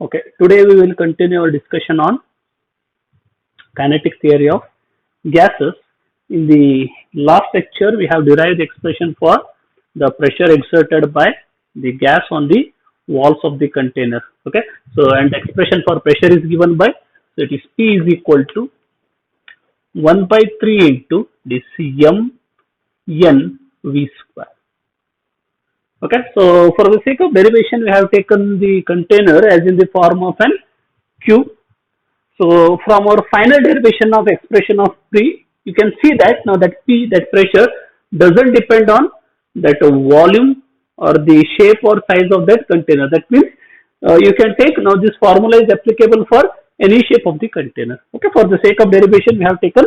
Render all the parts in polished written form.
Okay, today we will continue our discussion on kinetic theory of gases. In the last lecture, we have derived the expression for the pressure exerted by the gas on the walls of the container. Okay, so and the expression for pressure is given by, so it is P is equal to 1 by 3 into this m n v square. Okay, so for the sake of derivation, we have taken the container as in the form of an cube. So from our final derivation of expression of P, you can see that now that P, that pressure, doesn't depend on that volume or the shape or size of that container. That means you can take, now this formula is applicable for any shape of the container. Okay, for the sake of derivation, we have taken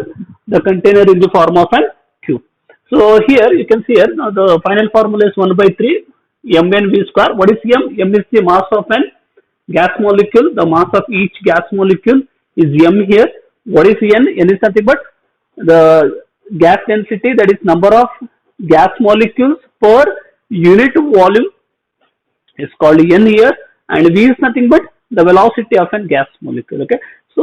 the container in the form of an cube. So here you can see here, now the final formula is 1 by 3 mn v square. What is m? M is the mass of an gas molecule. The mass of each gas molecule is m here. What is n? N is nothing but the gas density, that is number of gas molecules per unit volume is called n here, and v is nothing but the velocity of a gas molecule. Okay, so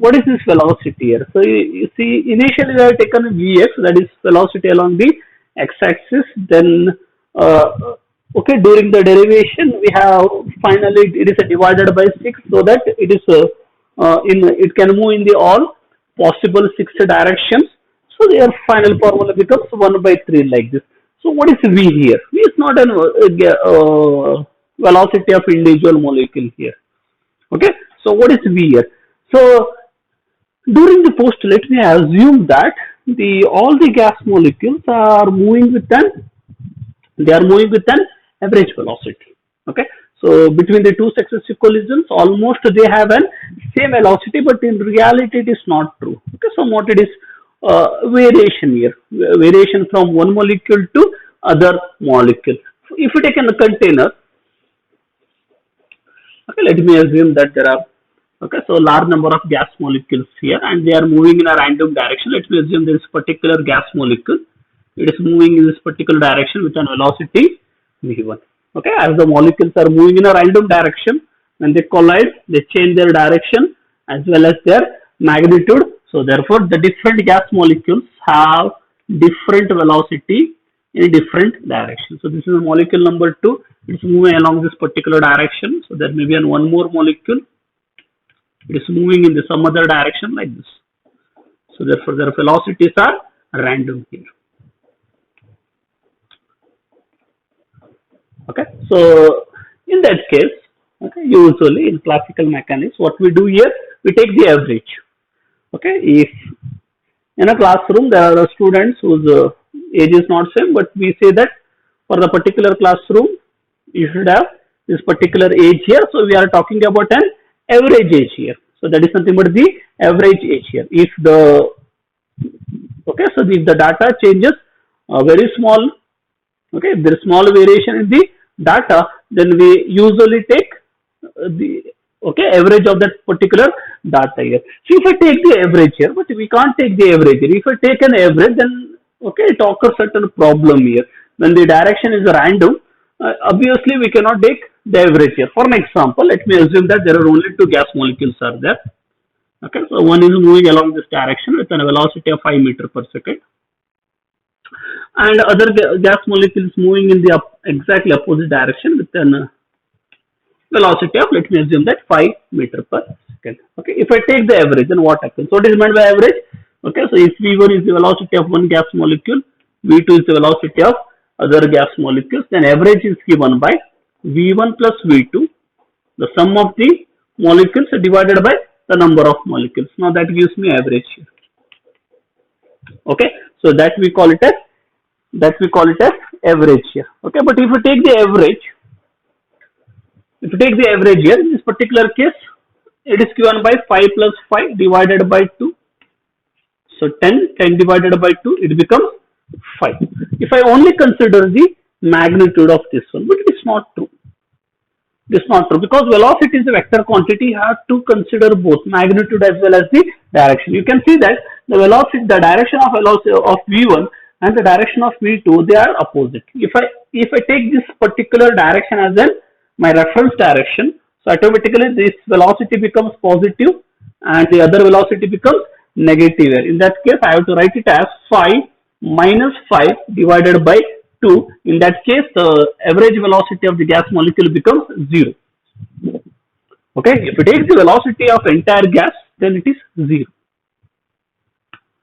what is this velocity here? So you see, initially we have taken vx, that is velocity along the x-axis. Then okay, during the derivation we have finally it is divided by 6, so that it is it can move in the all possible 6 directions. So their final formula becomes 1 by 3 like this. So what is v here? V is not an velocity of individual molecule here. Okay, so what is v here? So during the postulate, we assume that all the gas molecules are moving with an average velocity. Okay, so between the two successive collisions, almost they have an same velocity, but in reality it is not true. Okay, somewhat it is variation here, variation from one molecule to other molecule. If you take a container, okay, let me assume that there are, okay, so large number of gas molecules here and they are moving in a random direction. Let me assume there is particular gas molecule. It is moving in this particular direction with an velocity v1. Okay, as the molecules are moving in a random direction, when they collide, they change their direction as well as their magnitude. So therefore, the different gas molecules have different velocity in different direction. So this is molecule number 2. It's moving along this particular direction. So there may be one more molecule. It is moving in some other direction like this. So therefore, their velocities are random here. Okay, so in that case, okay, usually in classical mechanics, what we do here, we take the average. Okay, if in a classroom there are students whose age is not same, but we say that for the particular classroom, you should have this particular age here. So we are talking about an average age here. So that is nothing but the average age here. If the, okay, so if the data changes very small, okay, if there is small variation in the data, then we usually take the, okay, average of that particular data here. So if I take the average here, but we can't take the average here. If I take an average, then okay, it occurs certain problem here. When the direction is random, obviously we cannot take the average here. For an example, let me assume that there are only 2 gas molecules are there. Okay, so one is moving along this direction with a velocity of 5 meters per second. And other gas molecules moving in the exactly opposite direction with a velocity of, let me assume that 5 meters per second. Okay, if I take the average, then what happens? What is meant by average? Okay, so if V1 is the velocity of one gas molecule, V2 is the velocity of other gas molecules, then average is given by V1 plus V2, the sum of the molecules divided by the number of molecules. Now that gives me average here. Okay, so that we call it as average here. Okay, but if you take the average, here, in this particular case, it is given by 5 plus 5 divided by 2. So 10 divided by 2, it becomes 5. If I only consider the magnitude of this one, but it is not true. It is not true because velocity is a vector quantity. You have to consider both magnitude as well as the direction. You can see that the velocity, the direction of velocity of V1 and the direction of V2, they are opposite. If I take this particular direction as my reference direction, So automatically this velocity becomes positive and the other velocity becomes negative here. In that case, I have to write it as 5 minus 5 divided by 2. In that case, the average velocity of the gas molecule becomes 0. Okay, if you take the velocity of entire gas, then it is 0.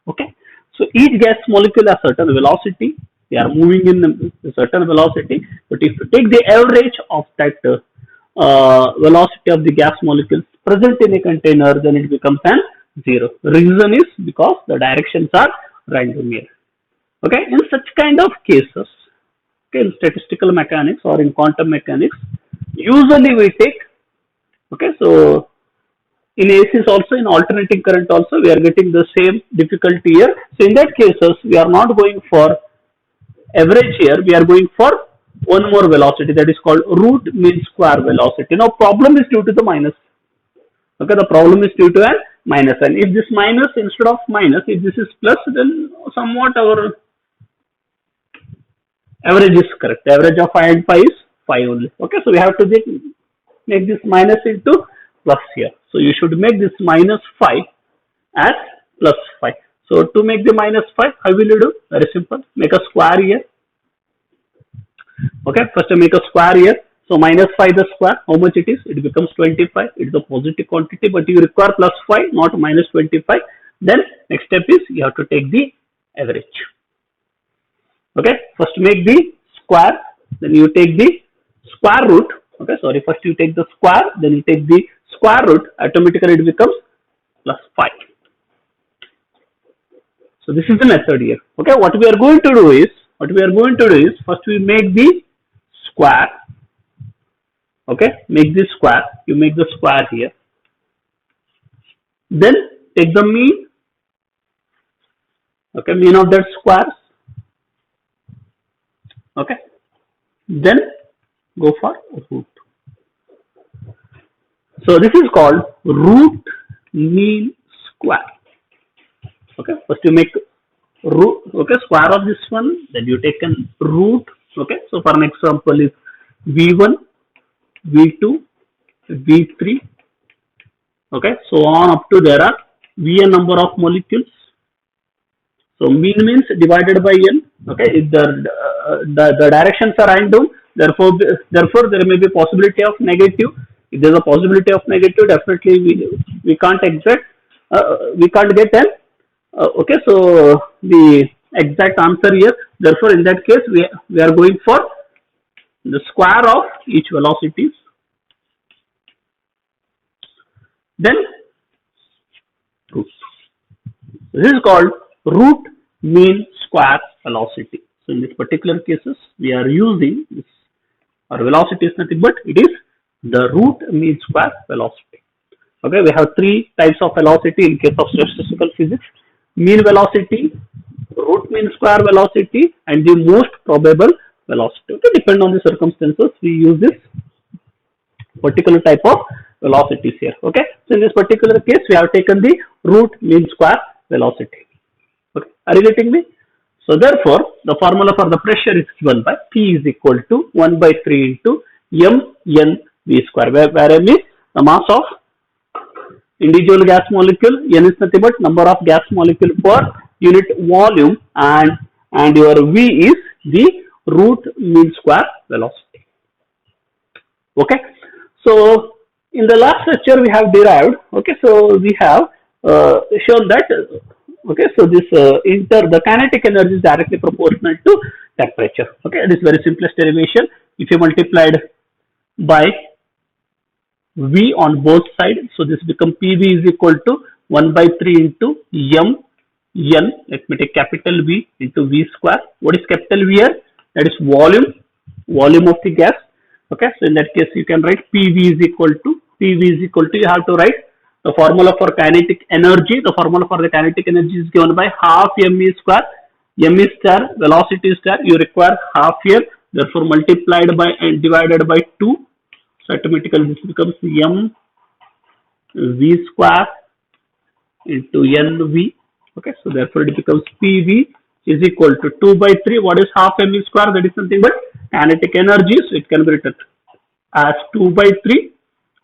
Okay, so each gas molecule has certain velocity. They are moving in a certain velocity, but if you take the average of that velocity of the gas molecules present in a container, then it becomes an 0. The reason is because the directions are random here. Okay, in such kind of cases, okay, in statistical mechanics or in quantum mechanics, usually we take, okay, so in ACs also, in alternating current also, we are getting the same difficulty here. So in that cases, we are not going for average here, we are going for one more velocity, that is called root mean square velocity. Now problem is due to the minus. Okay, the problem is due to a minus, and if this minus instead of minus, if this is plus, then somewhat our average is correct. The average of 5 and 5 is 5 only. Okay, so we have to make this minus into plus here. So you should make this minus 5 as plus 5. So to make the minus 5, how will you do? Very simple. Make a square here. Okay, first make a square here. So minus 5 the square, how much it is? It becomes 25. It is a positive quantity, but you require plus 5, not minus 25. Then next step is you have to take the average. Okay, first make the square, then you take the square root. Okay, sorry, first you take the square, then you take the square root, automatically it becomes plus 5. So this is the method here. Okay, what we are going to do is, first we make the square. Okay, make this square, you make the square here. Then take the mean. Okay, mean of that square. Okay, then go for root. So this is called root mean square. Okay, first you make root, okay, square of this one, then you take a root. Okay, so for an example is V1, V2, V3, okay, so on up to there are Vn number of molecules. So mean means divided by n. Okay, if the directions are random, therefore there may be possibility of negative. If there is a possibility of negative, definitely we can't exact, we can't get an okay, so the exact answer here. Therefore, in that case, we are going for the square of each velocities. Then root. This is called root mean square velocity. So in this particular cases, we are using this. Our velocity is nothing but it is the root mean square velocity. Okay, we have three types of velocity in case of statistical physics: mean velocity, root mean square velocity, and the most probable velocity. Okay, depend on the circumstances, we use this particular type of velocities here. Okay, so in this particular case, we have taken the root mean square velocity. Okay, are you getting me? So therefore, the formula for the pressure is given by P is equal to 1 by 3 into mn v square, where m is the mass of individual gas molecule, n is nothing but number of gas molecule per unit volume, and your v is the root mean square velocity. Okay, so in the last lecture we have derived, okay, so we have shown that, okay, so this the kinetic energy is directly proportional to temperature. Okay, it is very simplest derivation. If you multiplied by V on both sides, so this become PV is equal to 1 by 3 into m n, let me take capital V into V square. What is capital V here? That is volume of the gas. Okay, so in that case you can write PV is equal to, you have to write the formula for kinetic energy. The formula for the kinetic energy is given by half m square. M is star, velocity is star, you require half here, therefore multiplied by and divided by 2. So automatically this becomes m v square into n v. Okay, so therefore it becomes PV is equal to 2 by 3. What is half m square? That is nothing but kinetic energy. So it can be written as 2 by 3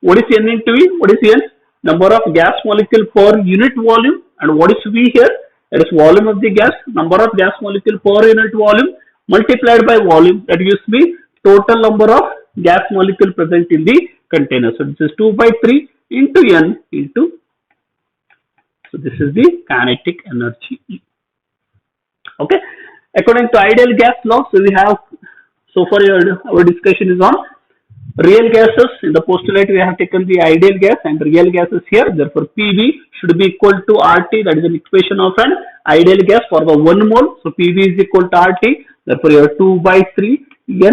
What is N into V? What is N? Number of gas molecule per unit volume. And what is V here? That is volume of the gas, number of gas molecule per unit volume multiplied by volume. That gives me total number of gas molecule present in the container. So this is 2 by 3 into N into, so this is the kinetic energy E. Okay. According to ideal gas law, so we have, so far our discussion is on real gases. In the postulate we have taken the ideal gas and real gases here. Therefore PV should be equal to RT. That is an equation of an ideal gas for the 1 mole. So PV is equal to RT. Therefore your 2 by 3 Ne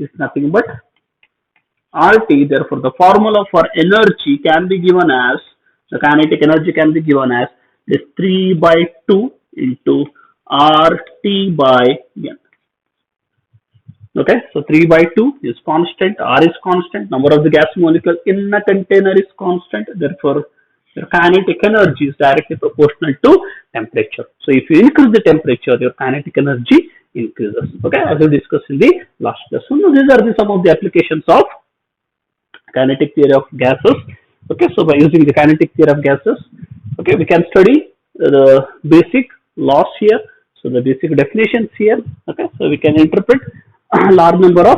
is nothing but RT. Therefore the formula for energy can be given as, the kinetic energy can be given as this 3 by 2 into RT by N. Okay, so 3 by 2 is constant, R is constant, number of the gas molecule in a container is constant. Therefore your kinetic energy is directly proportional to temperature. So if you increase the temperature, your kinetic energy increases. Okay, as we discussed in the last lesson. So these are some of the applications of kinetic theory of gases. Okay, so by using the kinetic theory of gases, okay, we can study the basic laws here. So the basic definitions here. Okay, so we can interpret a large number of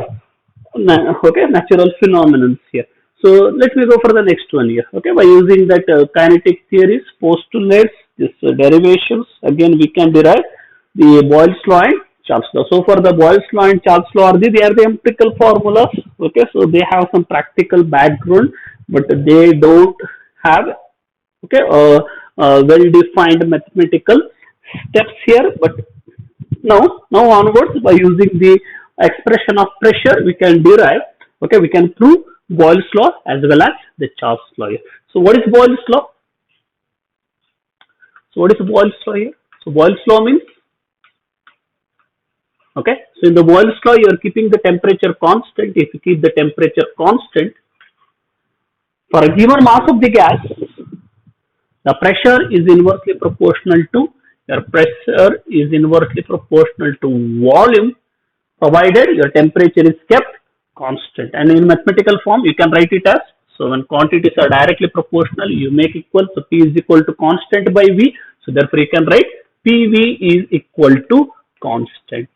natural phenomena here. So let me go for the next one here. Okay, by using that kinetic theories, postulates, this derivations, again we can derive the Boyle's law and Charles law. So for the Boyle's law and Charles law, they are the empirical formulas. Okay, so they have some practical background, but they don't have well-defined mathematical steps here. But now onwards, by using the expression of pressure, we can derive, okay, we can prove Boyle's law as well as the Charles law here. So what is Boyle's law? So what is Boyle's law here? So Boyle's law means, okay, so in the Boyle's law you are keeping the temperature constant. If you keep the temperature constant for a given mass of the gas, the pressure is inversely proportional to, your pressure is inversely proportional to volume, provided your temperature is kept constant. And in mathematical form, you can write it as, so when quantities are directly proportional, you make equal, so P is equal to constant by V. So therefore you can write PV is equal to constant.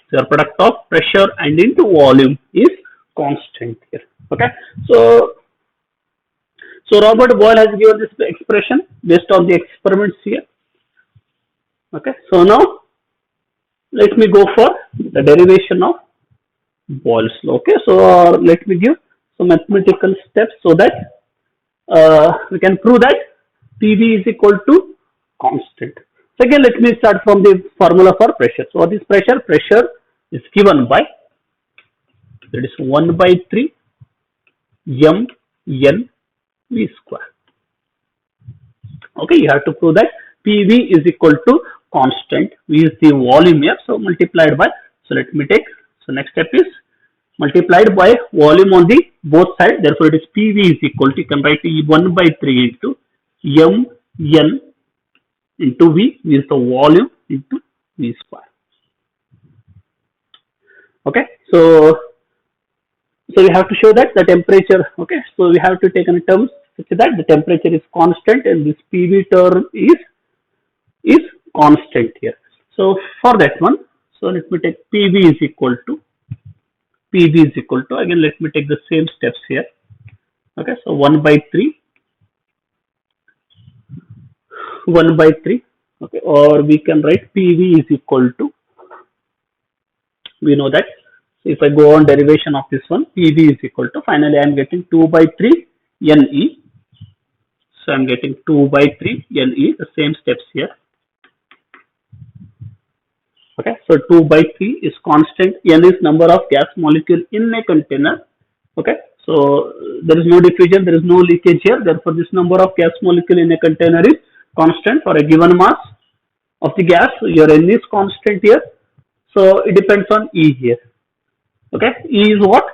So your product of pressure and into volume is constant here. Okay. So Robert Boyle has given this expression based on the experiments here. Okay. So now let me go for the derivation of Boyle's law. Okay. So let me give some mathematical steps so that we can prove that PV is equal to constant. So again, let me start from the formula for pressure. So what is pressure? Pressure is given by, that is 1 by 3 m n v square. Okay, you have to prove that PV is equal to constant. V is the volume here, so multiplied by, so let me take, so next step is multiplied by volume on the both sides. Therefore it is PV is equal to, you can write 1 by 3 into m n into V, is the volume, into V square. Okay, so we have to show that the temperature, okay, so we have to take in terms such that the temperature is constant and this PV term is constant here. So for that one, so let me take PV is equal to, again let me take the same steps here. Okay, so 1 by 3, okay, or we can write PV is equal to, we know that, so if I go on derivation of this one, PV is equal to, finally I am getting 2 by 3 Ne. So I am getting 2 by 3 Ne, the same steps here. Okay, so 2 by 3 is constant, N is number of gas molecule in a container. Okay, so there is no diffusion, there is no leakage here, therefore this number of gas molecule in a container is constant for a given mass of the gas. So your N is constant here, so it depends on E here. Okay, E is what?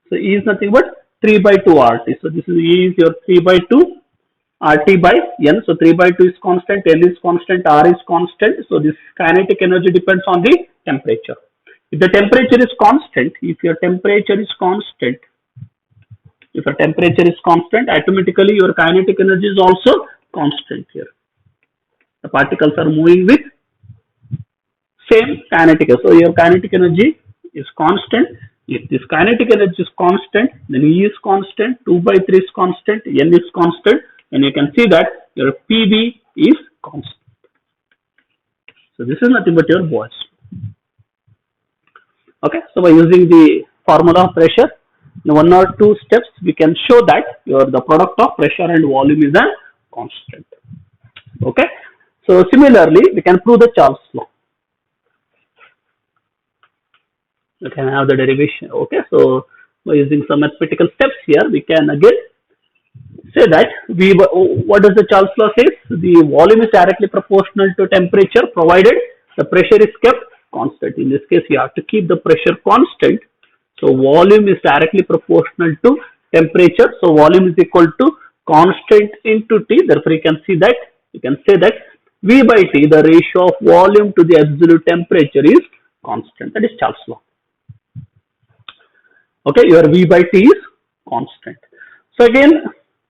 So E is nothing but 3 by 2 RT. So this is E is your 3 by 2 RT by N. So 3 by 2 is constant, N is constant, R is constant. So this kinetic energy depends on the temperature. If the temperature is constant, if your temperature is constant, If a temperature is constant, automatically your kinetic energy is also constant here. The particles are moving with same kinetic energy. So your kinetic energy is constant. If this kinetic energy is constant, then E is constant, 2 by 3 is constant, N is constant, and you can see that your PV is constant. So this is nothing but your Boyle's law. Okay, so by using the formula of pressure, in 1 or 2 steps, we can show that the product of pressure and volume is a constant. Okay, so similarly, we can prove the Charles law. We can have the derivation. Okay, so by using some mathematical steps here, we can again say that what does the Charles law says? The volume is directly proportional to temperature provided the pressure is kept constant. In this case, you have to keep the pressure constant. So volume is directly proportional to temperature. So volume is equal to constant into T. Therefore, you can say that V by T, the ratio of volume to the absolute temperature, is constant. That is Charles law. Okay, your V by T is constant. So again,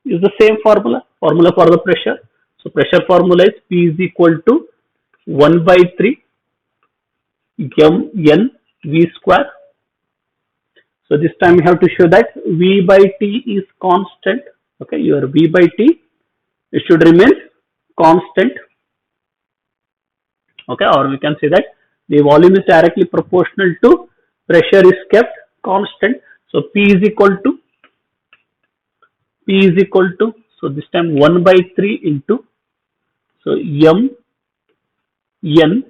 use the same formula for the pressure. So pressure formula is P is equal to 1 by 3 m n V square. So this time we have to show that V by T is constant. Okay, your V by T, it should remain constant. Okay, or we can say that the volume is directly proportional to pressure is kept constant. So P is equal to, so this time 1 by 3 into, so m n,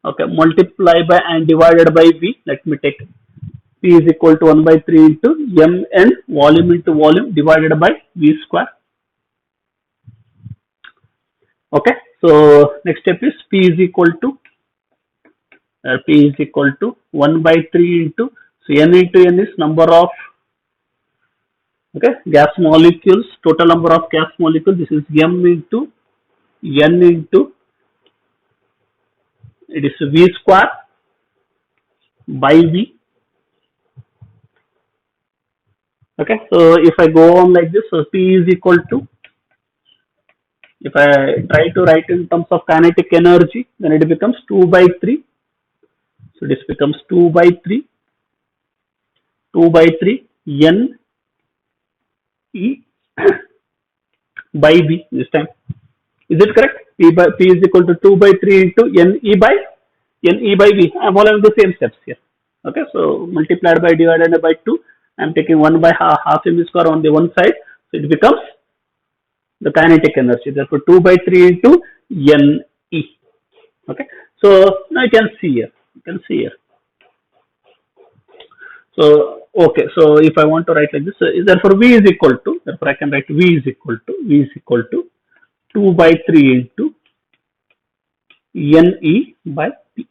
okay, multiply by and divided by V. Let me take P is equal to 1 by 3 into m n, volume into volume, divided by V square. Okay, so next step is P is equal to 1 by 3 into, so n into n is number of, okay, gas molecules, total number of gas molecules. This is m into n into, it is V square by V. Okay, so if I go on like this, so P is equal to, if I try to write in terms of kinetic energy, then it becomes 2 by 3. So this becomes 2 by 3 N E by V this time. Is it correct? P is equal to 2 by 3 into N E by V. I am following the same steps here. Okay, so multiplied by divided by 2. I am taking 1 by half m square on the one side. So it becomes the kinetic energy. Therefore, 2 by 3 into N E. Okay, so now you can see here. So, okay, so if I want to write like this, therefore V is equal to, therefore I can write V is equal to 2 by 3 into N E by P.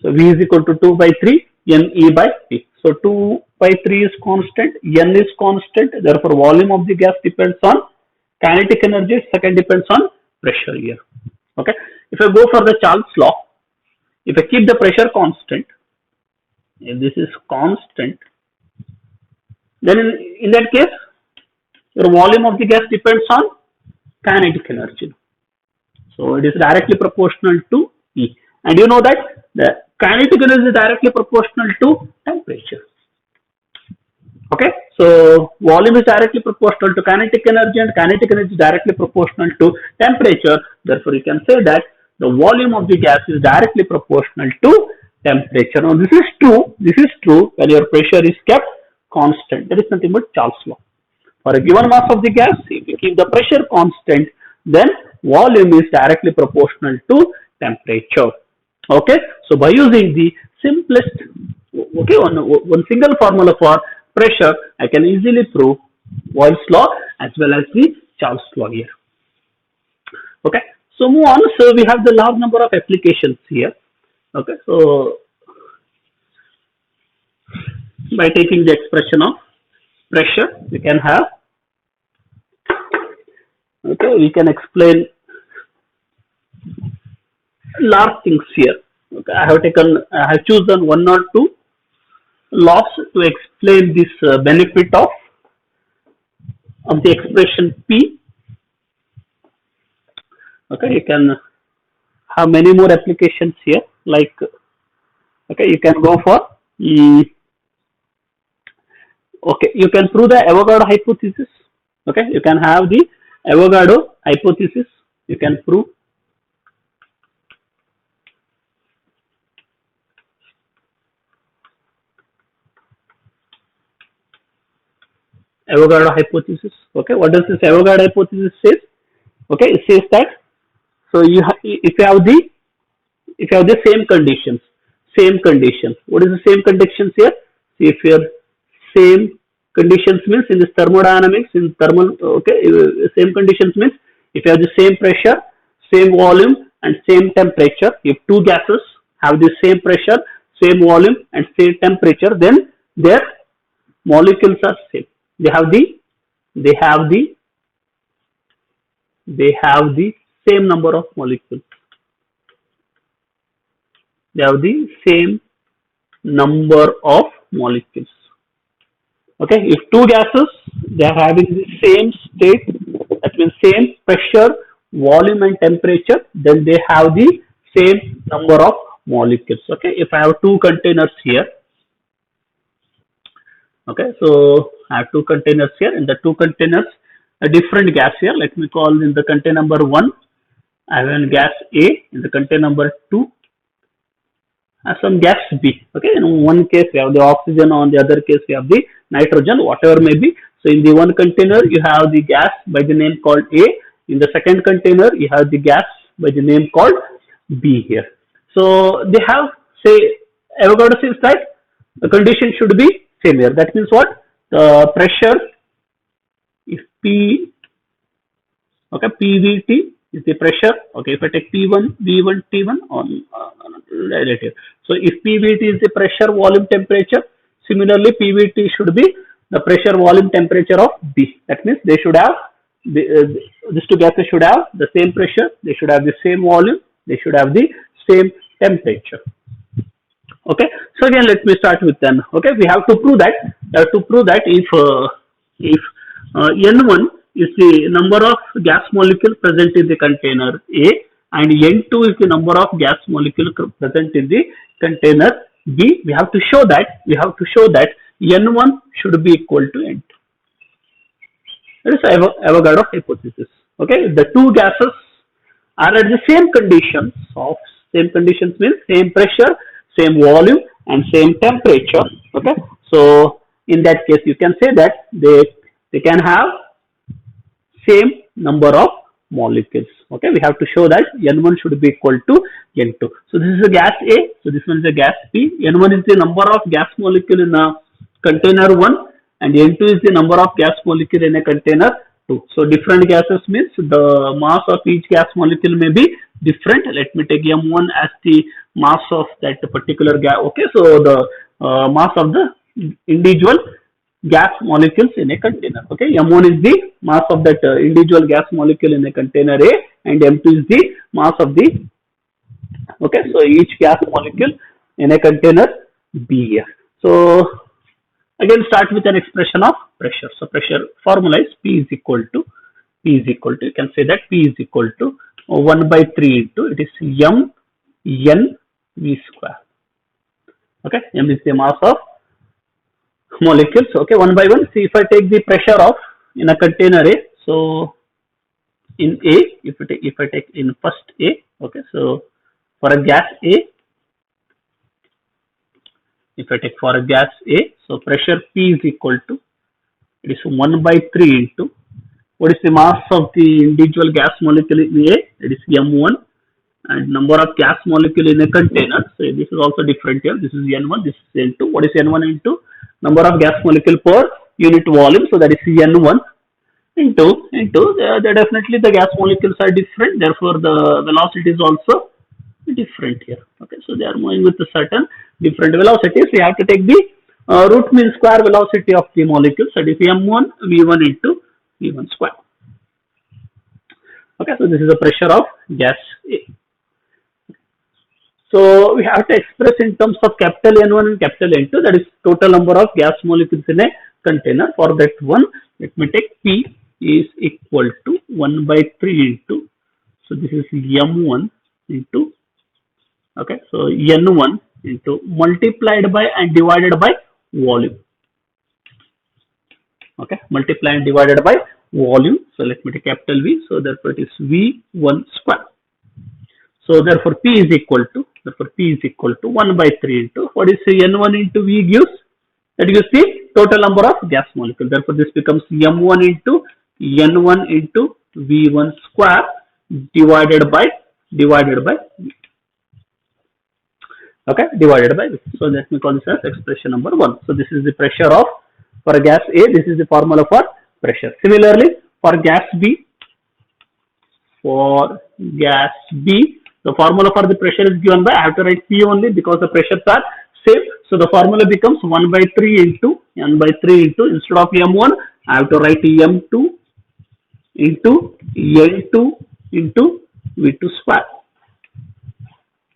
So V is equal to 2 by 3 N E by P. So 2 by 3 is constant, N is constant, therefore volume of the gas depends on kinetic energy, second depends on pressure here. Okay, if I go for the Charles law, if I keep the pressure constant, if this is constant, then in that case, your volume of the gas depends on kinetic energy. So it is directly proportional to E. And you know that the kinetic energy is directly proportional to temperature. Okay, so volume is directly proportional to kinetic energy and kinetic energy is directly proportional to temperature. Therefore, you can say that the volume of the gas is directly proportional to temperature. Now, this is true when your pressure is kept constant. That is nothing but Charles law. For a given mass of the gas, if you keep the pressure constant, then volume is directly proportional to temperature. Okay, so by using the simplest, okay, one single formula for pressure, I can easily prove Boyle's law as well as the Charles law here. Okay, so move on. So we have the large number of applications here. Okay, so by taking the expression of pressure, we can have, okay, we can explain large things here. Okay, I have chosen 1 or 2 laws to explain explain this benefit of the expression P. Okay, you can have many more applications here. Like, okay, you can go for okay, you can prove the Avogadro hypothesis. Okay, you can have the Avogadro hypothesis. You can prove. Avogadro hypothesis. Okay, what does this Avogadro hypothesis says? Okay, it says that so if you have the same conditions, What is the same conditions here? See, if your same conditions means in this thermodynamics, in thermal, okay, same conditions means if you have the same pressure, same volume, and same temperature, if two gases have the same pressure, same volume, and same temperature, then their molecules are same. They have the same number of molecules. They have the same number of molecules. Okay, if two gases they are having the same state, that means same pressure, volume, and temperature, then they have the same number of molecules. Okay, if I have two containers here, okay, so I have two containers here. In the two containers, a different gas here. Let me call in the container number 1, I have a gas A. In the container number 2, I have some gas B. Okay, in one case we have the oxygen, on the other case we have the nitrogen, whatever may be. So in the one container you have the gas by the name called A. In the second container you have the gas by the name called B here. So they have, say, Avogadro says that the condition should be same here. That means what? The pressure, if P, okay, PVT is the pressure. Okay, if I take P1, V1, T1 on right here. So if PVT is the pressure, volume, temperature, similarly PVT should be the pressure, volume, temperature of B. That means they should have these two gases should have the same pressure, they should have the same volume, they should have the same temperature. Okay, so again let me start with then. Okay, we have to prove that. If N1 is the number of gas molecules present in the container A, and N2 is the number of gas molecules present in the container B, we have to show that N1 should be equal to N2. That is Avogadro hypothesis. Okay, the two gases are at the same conditions means same pressure, same volume, and same temperature. Okay, so in that case you can say that they can have same number of molecules. Okay, we have to show that N1 should be equal to N2. So this is a gas A, so this one is a gas B. N1 is the number of gas molecule in a container 1, and N2 is the number of gas molecule in a container 2. So different gases means the mass of each gas molecule may be different. Let me take M1 as the mass of that particular gas. Okay, so the mass of the individual gas molecules in a container. Okay, M1 is the mass of that individual gas molecule in a container A, and M2 is the mass of the, okay, so each gas molecule in a container B. So again start with an expression of pressure. So pressure formula is P is equal to, you can say that P is equal to 1 by 3 into, it is M N V square. Okay, M is the mass of molecules. Okay, one by one. See, if I take the pressure of in a container A, so in A, if I take in first A, okay, so for a gas A, if I take for a gas A, so pressure P is equal to, it is 1 by 3 into, what is the mass of the individual gas molecule in A? It is M1, and number of gas molecule in a container. So this is also different here. This is N1, this is N2. What is N1 into? Number of gas molecule per unit volume. So that is N1 into definitely the gas molecules are different. Therefore, the velocity is also different here. Okay, so they are moving with a certain different velocities. We have to take the root mean square velocity of the molecules. That is M1 V1 into V1 square. Okay, so this is the pressure of gas A. So we have to express in terms of capital N1 and capital N2, that is total number of gas molecules in a container. For that one, let me take P is equal to 1 by 3 into, so this is M1 into, okay, so N1 into multiplied by and divided by volume. Okay, multiply and divided by volume. So let me take capital V. So therefore it is V1 square. So therefore P is equal to 1 by 3 into, what is N1 into V gives? That gives the total number of gas molecules. Therefore this becomes M1 into N1 into V1 square divided by V. Okay, divided by V. So let me call this as expression number 1. So this is the pressure of, for gas A, this is the formula for pressure. Similarly, for gas B, the formula for the pressure is given by, I have to write P only because the pressures are same. So the formula becomes 1 by 3 into, instead of M1, I have to write M2 into N2 into V2 square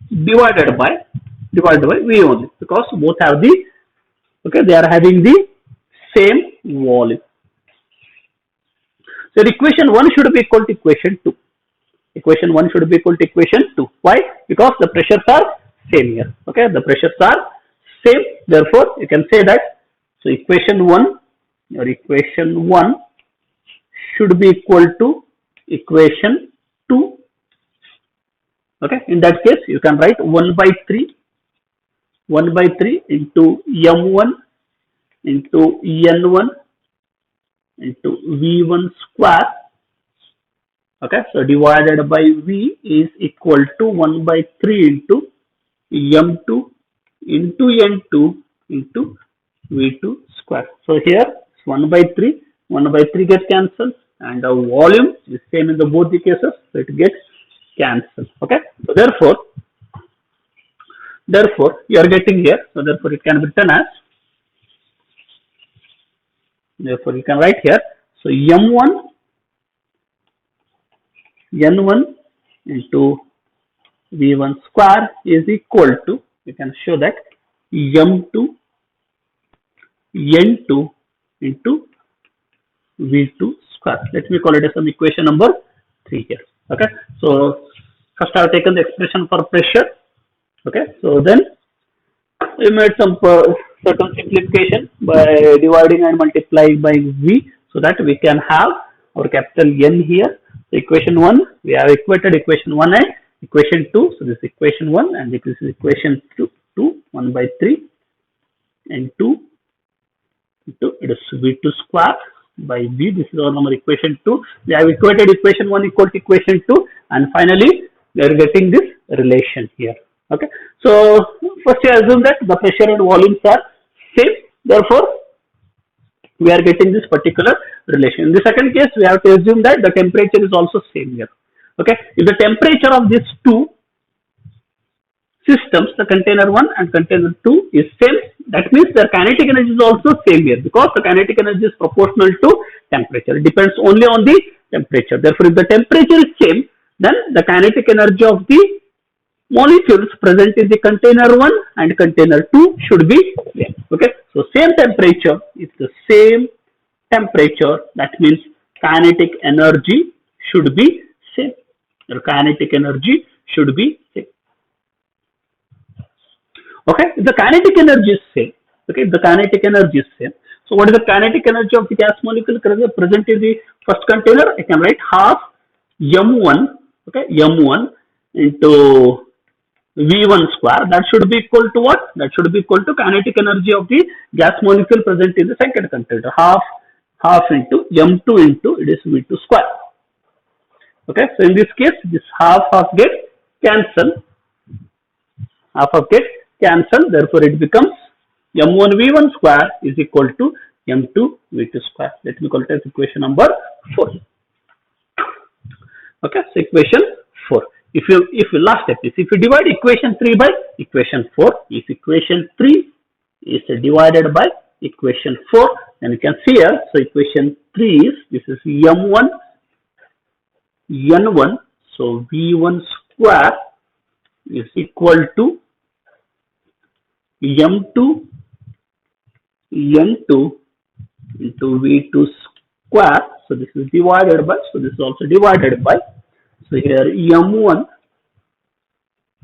divided by V only, because both have the, okay, they are having the same volume. So equation 1 should be equal to equation 2. Equation 1 should be equal to equation 2. Why? Because the pressures are same here. Okay, the pressures are same. Therefore, you can say that, so equation 1 should be equal to equation 2. Okay, in that case, you can write 1 by 3 into M1 into N1 into V1 square. Okay, so divided by V is equal to 1 by 3 into M2 into N2 into V2 square. So here 1 by 3 gets cancelled, and the volume is same in the both the cases, so it gets cancelled. Okay, so therefore you are getting here, so therefore it can be written as, therefore you can write here, so N1 into V1 square is equal to, you can show that, M2 N2 into V2 square. Let me call it as some equation number 3 here. Okay, so first I have taken the expression for pressure. Okay, so then we made some certain simplification by dividing and multiplying by V, so that we can have our capital N here. So equation 1, we have equated equation 1 and equation 2. So this is equation 1 and this is equation 2, 1 by 3 and 2 into, it is V2 square by V. This is our number equation 2. We have equated equation 1 equal to equation 2, and finally we are getting this relation here. Okay, so first you assume that the pressure and volumes are same, therefore we are getting this particular relation. In the second case, we have to assume that the temperature is also same here. Okay, if the temperature of these two systems, the container 1 and container 2 is same, that means their kinetic energy is also same here, because the kinetic energy is proportional to temperature. It depends only on the temperature. Therefore, if the temperature is same, then the kinetic energy of the molecules present in the container 1 and container 2 should be same. Okay, so same temperature is the same temperature, that means kinetic energy should be same. The kinetic energy should be same. Okay, if the kinetic energy is same, okay, if the kinetic energy is same, so what is the kinetic energy of the gas molecule present in the first container? I can write half M1, okay, M1 into V1 square. That should be equal to what? That should be equal to kinetic energy of the gas molecule present in the second container. Half into M2 into, it is V2 square. Okay, so in this case, this half gets cancelled. Therefore it becomes M1 V1 square is equal to M2 V2 square. Let me call it as equation number 4. Okay, so equation 4. If you last step is, if you divide equation 3 by equation 4, if equation 3 is divided by equation 4, then you can see here, so equation 3 is, this is M1 N1, so V1 square is equal to m2 n2 into V2 square. So this is divided by, so this is also divided by, so here m1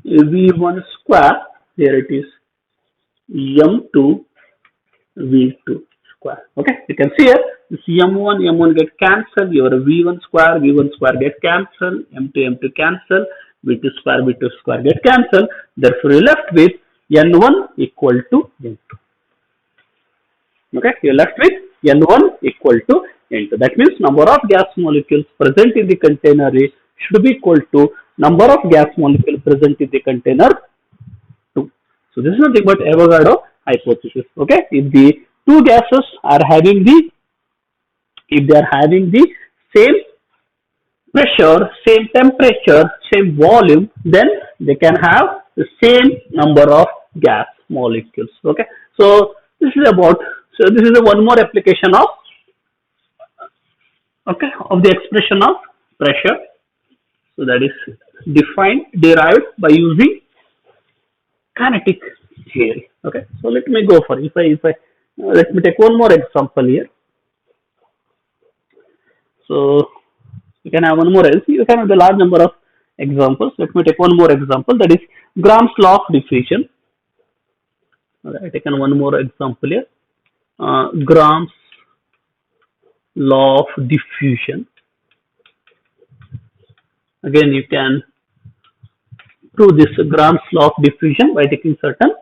V1 square, here it is m2 V2 square. Okay, you can see here this m1 get cancelled, your V1 square get cancelled, m2 cancel, V2 square get cancelled. Therefore, you left with n1 equal to n2. Okay, you left with n1 equal to n2. That means number of gas molecules present in the container should be equal to number of gas molecules present in the container 2. So this is nothing but Avogadro hypothesis. Okay, if the two gases are having the, if they are having the same pressure, same temperature, same volume, then they can have the same number of gas molecules. Okay, so this is about, so this is one more application of, okay, of the expression of pressure. So that is derived by using kinetic theory. Okay, so let me go for, let me take one more example here. So you can have one more else. You can have a large number of examples. Let me take one more example, that is Gram's law of diffusion. I taken one more example here. Gram's law of diffusion. Again, you can prove this Gram's law of diffusion by taking certain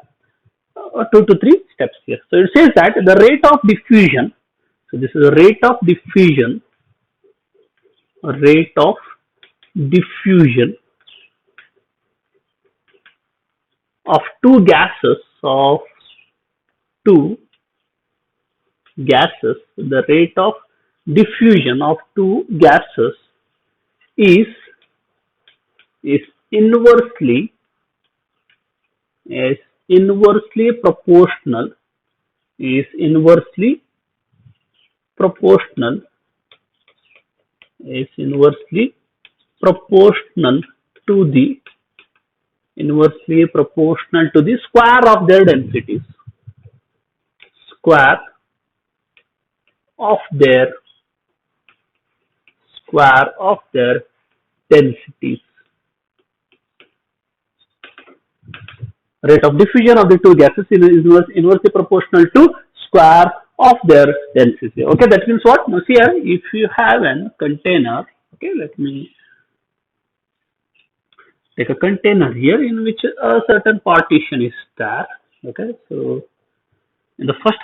2 to 3 steps here. So it says that the rate of diffusion, so this is the rate of diffusion of two gases, the rate of diffusion of two gases is inversely proportional to the square of their densities. Rate of diffusion of the two gases is inversely proportional to square of their density. Okay, that means what? Now see here, if you have a container, okay, let me take a container here in which a certain partition is there. Okay, so in the first,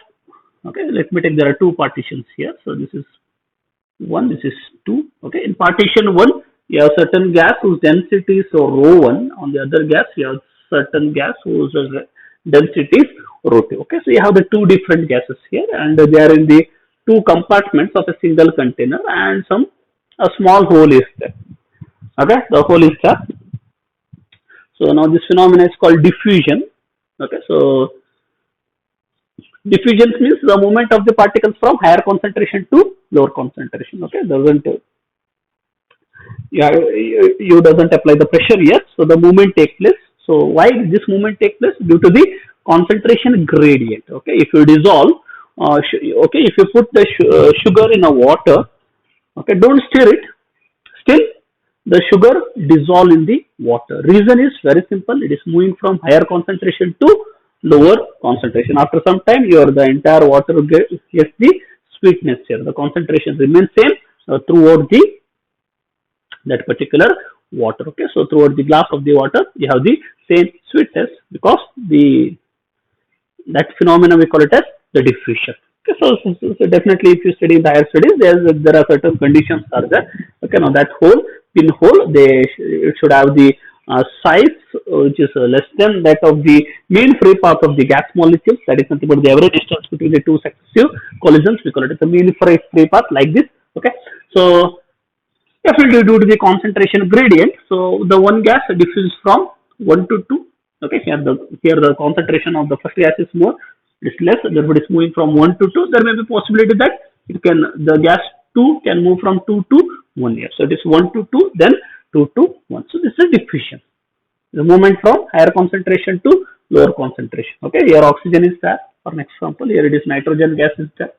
okay, let me take, there are two partitions here. So this is 1, this is 2. Okay, in partition 1, you have certain gas whose density is ρ1. On the other gas, you have certain gas whose density is ρ2. Okay, so you have the two different gases here, and they are in the two compartments of a single container, and a small hole is there. Okay, the hole is there. So now this phenomenon is called diffusion. Okay, so diffusion means the movement of the particles from higher concentration to lower concentration. Okay, you doesn't apply the pressure yet, so the movement takes place. So why this movement takes place? Due to the concentration gradient. Okay, if you dissolve, okay, if you put the sugar in a water, okay, don't stir it, still the sugar dissolve in the water. Reason is very simple. It is moving from higher concentration to lower concentration. After some time, the entire water gets the sweetness here. The concentration remains same throughout that particular water. Okay, so throughout the glass of the water, you have the same sweetness because that phenomenon we call it as the diffusion. Okay, so definitely, if you study in the higher studies, there are certain conditions are there. Okay, now that pinhole, it should have the size which is less than that of the mean free path of the gas molecules. That is nothing but the average distance between the two successive collisions. We call it as the mean free path, like this. Okay, so if you do the concentration gradient, so the one gas diffuses from 1 to 2. Okay, here the concentration of the first gas is more, it is less, therefore it is moving from 1 to 2. There may be possibility that the gas 2 can move from 2 to 1 here. So it is 1 to 2, then 2 to 1. So this is diffusion. The movement from higher concentration to lower concentration. Okay, here oxygen is there. For an example, here it is nitrogen gas is there.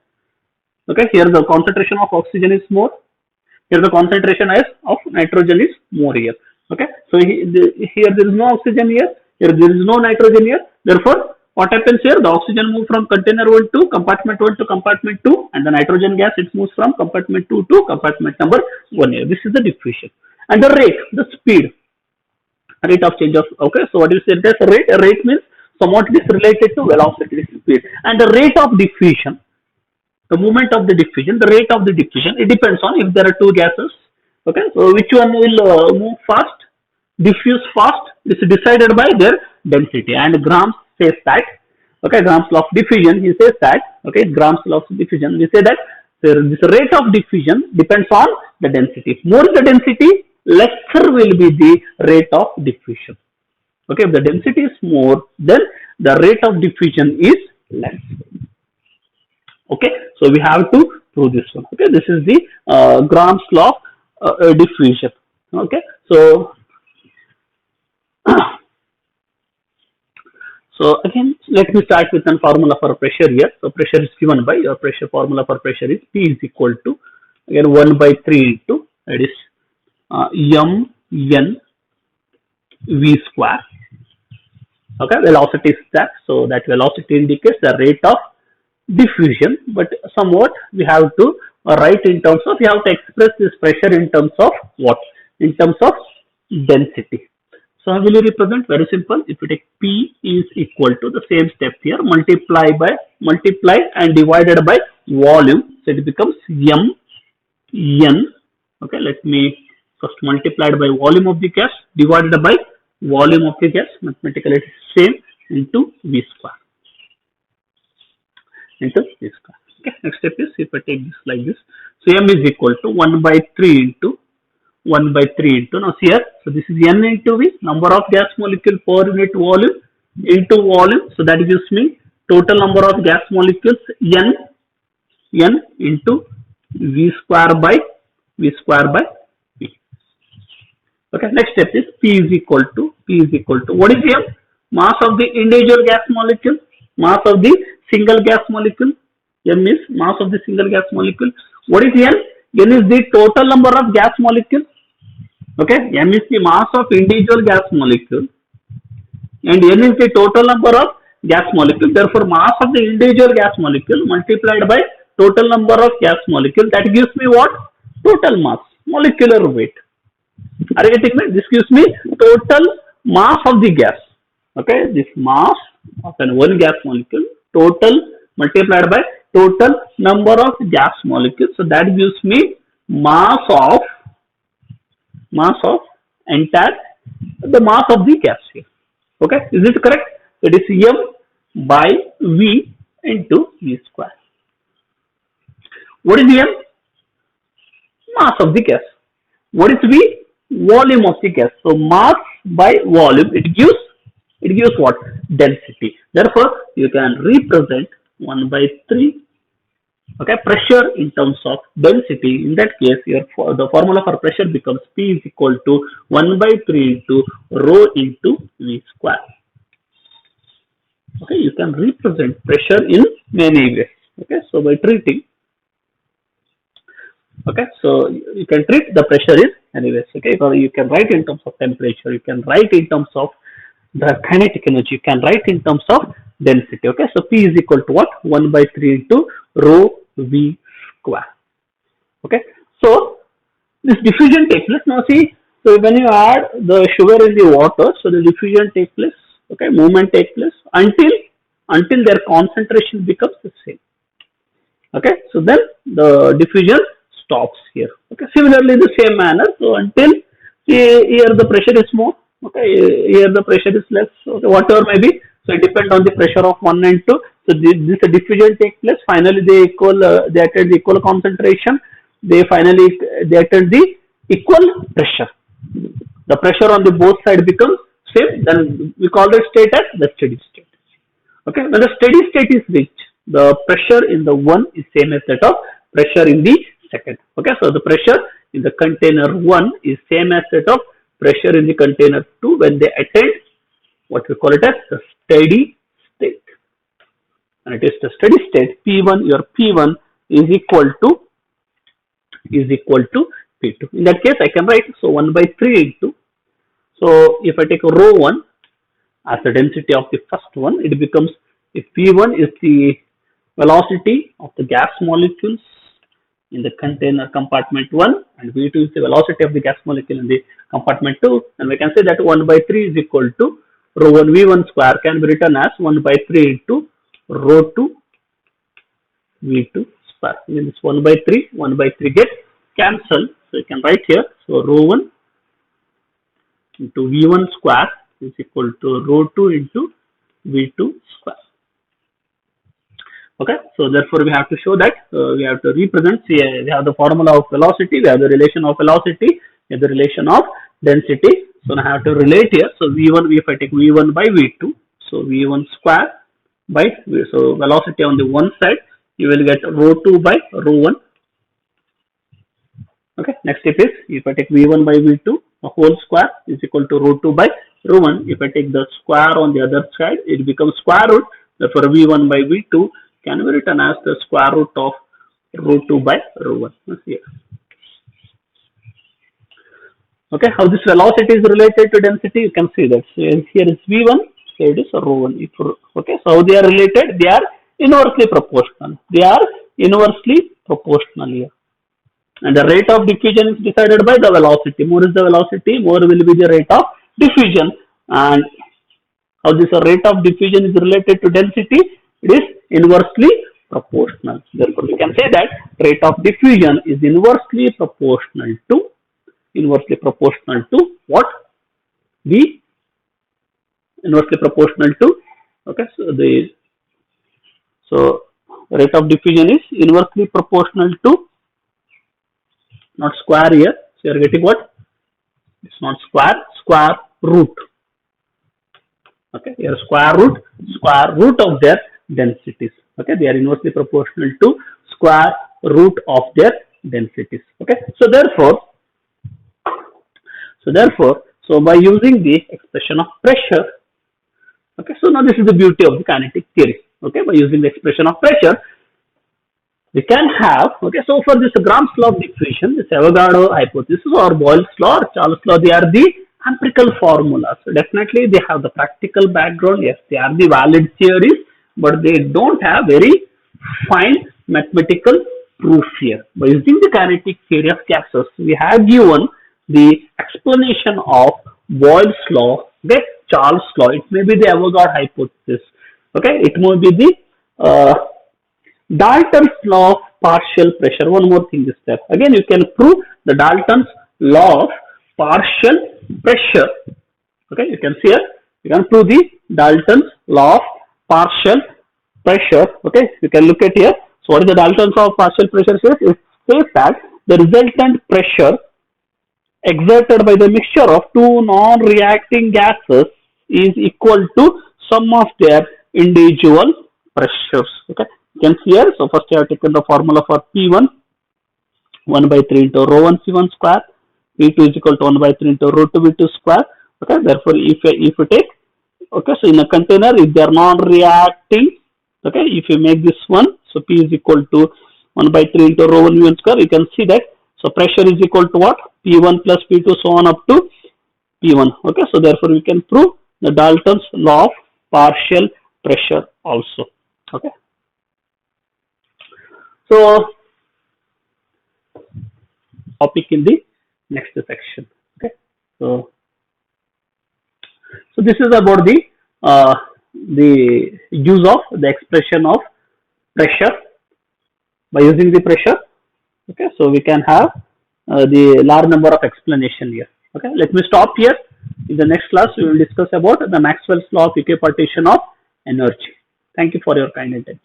Okay, here the concentration of oxygen is more. Here the concentration of nitrogen is more here. Okay, so here there is no oxygen here. Here there is no nitrogen here. Therefore, what happens here? The oxygen moves from container 1 to compartment 1 to compartment 2, and the nitrogen gas it moves from compartment 2 to compartment number 1 here. This is the diffusion. And the rate, the speed, rate of change of, okay, so what is it as rate? A rate means somewhat it is related to velocity, speed. And the rate of diffusion, the movement of the diffusion, the rate of the diffusion, it depends on if there are two gases. Okay, so which one will move fast, diffuse fast, this is decided by their density. And Graham says that, okay, Graham's law of diffusion, he says that, okay, Graham's law of diffusion, we say that this rate of diffusion depends on the density. More the density, lesser will be the rate of diffusion. Okay, if the density is more, then the rate of diffusion is less. Okay, so we have to prove this one. Okay, this is the Graham's law of diffusion. Okay, so so again, let me start with a formula for pressure here. So pressure is given by your pressure formula for pressure is P is equal to again 1 by 3 into that is m n v square. Okay, velocity is that. So that velocity indicates the rate of diffusion, but somewhat we have to write in terms of, we have to express this pressure in terms of what? In terms of density. So how will you represent? Very simple. If you take P is equal to the same step here, multiply and divided by volume. So it becomes m n. Okay, let me first multiply by volume of the gas divided by volume of the gas. Mathematically it is same into V square. Into V square. Okay, next step is if I take this like this. So m is equal to 1 by 3 into 1 by 3 into, now here, so this is n into V, number of gas molecule per unit volume into volume. So that gives me total number of gas molecules n into V square by V. Okay, next step is P is equal to what is m? Mass of the individual gas molecule, mass of the single gas molecule. M is mass of the single gas molecule. What is n? N is the total number of gas molecules. Okay, m is the mass of individual gas molecule and n is the total number of gas molecule. Therefore, mass of the individual gas molecule multiplied by total number of gas molecule, that gives me what? Total mass, molecular weight. Are you getting me? This gives me total mass of the gas. Okay, this mass of one gas molecule, total multiplied by total number of gas molecules. So that gives me mass of entire, the mass of the gas here. Okay, is it correct? It is m by V into V square. What is m? Mass of the gas. What is V? Volume of the gas. So mass by volume, it gives what? Density. Therefore, you can represent 1 by 3. Okay, pressure in terms of density. In that case, the formula for pressure becomes P is equal to 1 by 3 into rho into V square. Okay, you can represent pressure in many ways. Okay, so by treating, okay, so you can treat the pressure in any ways. Okay, so you can write in terms of temperature, you can write in terms of the kinetic energy, you can write in terms of density. Okay, so P is equal to what? 1 by 3 into rho V square. Okay, so this diffusion takes place. Now see, so when you add the sugar in the water, so the diffusion takes place. Okay, movement takes place until their concentration becomes the same. Okay, so then the diffusion stops here. Okay, similarly in the same manner. So until here the pressure is more. Okay, here the pressure is less. Okay, whatever may be. So it depends on the pressure of 1 and 2. So this diffusion takes place. Finally, they attain the equal concentration. They attain the equal pressure. The pressure on the both sides becomes same. Then we call the state as the steady state. Okay, when the steady state is reached, the pressure in the one is same as that of pressure in the second. Okay, so the pressure in the container 1 is same as that of pressure in the container 2 when they attain what we call it as the steady state. And it is the steady state P1, your P1 is equal to P2. In that case, I can write, so 1 by 3 into, so if I take rho 1 as the density of the first one, it becomes, if P1 is the velocity of the gas molecules in the container compartment 1 and V2 is the velocity of the gas molecule in the compartment 2, and we can say that 1 by 3 is equal to rho 1 V1 square can be written as 1 by 3 into rho 2 V2 square. In this 1 by 3 gets cancelled. So you can write here, so rho 1 into V1 square is equal to rho 2 into V2 square. Okay, so therefore we have to show that we have to represent, see, we have the formula of velocity, we have the relation of velocity, we have the relation of density. So now I have to relate here. So V1, if I take V1 by V2, so V1 square by, so velocity on the one side, you will get rho 2 by rho 1. Okay, next step is, if I take V1 by V2, the whole square is equal to rho 2 by rho 1. If I take the square on the other side, it becomes square root. Therefore, V1 by V2 can be written as the square root of rho 2 by rho 1. Here. Okay, how this velocity is related to density, you can see that. So here is V1, here it is rho 1. Okay, so how they are related? They are inversely proportional. They are inversely proportional here. And the rate of diffusion is decided by the velocity. More is the velocity, more will be the rate of diffusion. And how this rate of diffusion is related to density? It is inversely proportional. Therefore, we can say that rate of diffusion is inversely proportional to what? The inversely proportional to, okay, so rate of diffusion is inversely proportional to, not square here, so you are getting what? It's not square root. Okay, here square root of their densities. Okay, they are inversely proportional to square root of their densities. Okay, so therefore, by using the expression of pressure, okay, so now this is the beauty of the kinetic theory. Okay, by using the expression of pressure, we can have, okay, so for this Gram's law of diffusion, this Avogadro hypothesis or Boyle's law or Charles' law, they are the empirical formulas. So definitely they have the practical background. Yes, they are the valid theories, but they don't have very fine mathematical proof here. By using the kinetic theory of gases, we have given the explanation of Boyle's law, okay, Charles' law. It may be the Avogadro hypothesis. Okay, it may be the Dalton's law of partial pressure. One more thing is there. Again, you can prove the Dalton's law of partial pressure. Okay, you can see here. You can prove the Dalton's law of partial pressure. Okay, you can look at here. So, what is the Dalton's law of partial pressure? It says that the resultant pressure exerted by the mixture of two non-reacting gases is equal to sum of their individual pressures. Okay. You can see here, so first I have taken the formula for P1, 1 by 3 into rho 1 C1 square, P2 is equal to 1 by 3 into rho 2 V2 square. Okay, therefore, if you take, okay, so in a container, if they are non-reacting, okay, if you make this one, so P is equal to 1 by 3 into rho 1 V1 square, you can see that, so pressure is equal to what? P1 plus P2, so on up to P1. Okay, so therefore, we can prove the Dalton's law of partial pressure also. Okay. So, topic in the next section. Okay, so this is about the use of the expression of pressure. By using the pressure, okay, so we can have the large number of explanation here. Okay, let me stop here. In the next class, we will discuss about the Maxwell's law of equipartition of energy. Thank you for your kind attention.